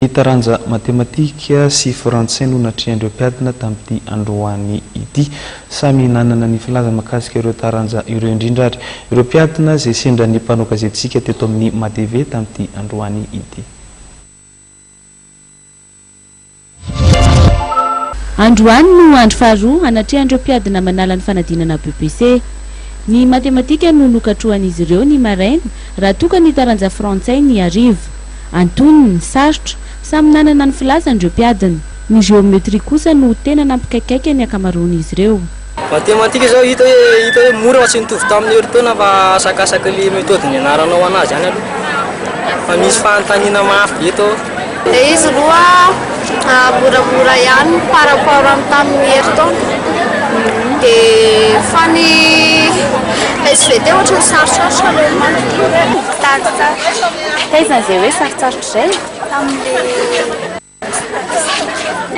Ny taranja matematika sy frantsay no natrehandreo mpiadina tamin'ity androany ity. Samy nanana ny filazana mahakasika ireo taranja ireo indrindra ary ireo mpiadina izay sendra ny mpanao gazetitsika teto amin'ny Matv tamin'ity androany ity. Androany no andro faharoa anatrehandreo mpiadina manala ny fanadinana BBC. Ny matematika no nokatrohan'izy ireo ny maraina raha toka ny taranja frantsay ny hariva. Antoniny ny sarotra samy nanana ny filazandreo mpiadina. Ny géométrie kosa no tena nampikaikaika ny akamaroan'izy ireo. Matematika zao hita hoe mora fa tsy nitovy tamin'ny eritaona fa asakasaka le méthode nianaranao anazy any aloha. Fa misy fanontaniana mafy eto. Izy roa moramora ihany par rapport amin'ny tamin'ny eritaona. Dia fa ny SVT ohatran'ny sarosarotra aloha Taiza izay hoe sarotsarotra izay?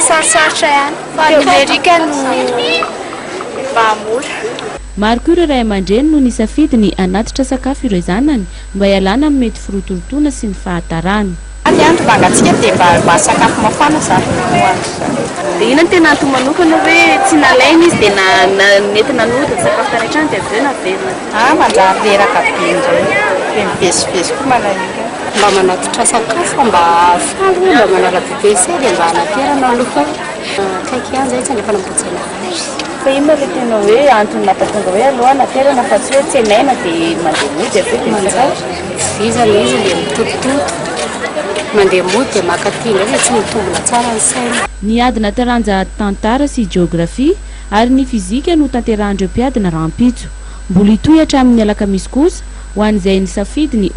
sarosarotra ihany fa numerika no mba mora. Maro koa ireo ray aman-dreny no nisafidiny hanatitra sakafo ireo zanany mba hialana amin'ny mety firotorotona sy ny fahatarana. Any andro vangatsika dia mba sakafo mafana za. Dia inona no tena antony manokana hoe tsy nalaina izy dia nety nanota sakafo taratrany dia aveo naverina? Manjary reraka be indray. Be mivezivezy koa malaina. Mba manatitra sakafo mba falo mba manala BBC dia mba hanaterana aloha kaiky ihany zay tsy alefa nampotsana azy. Fa inona le tena hoe antony nampatonga hoe aloha naterana fa tsy hoe tsenaina dia mandeha mody aveo dia manjary? Vizana izy dia mitotototo. Mandeha mody dia makatinga hoe tsy mitombona tsara ny saina. Ny adina taranja tantara sy géographie ary ny fizika no tanterahandreo mpiadina rahampitso. Mbola hitohy hatramin'ny alakamisy kosa ho an'izay nisafidiny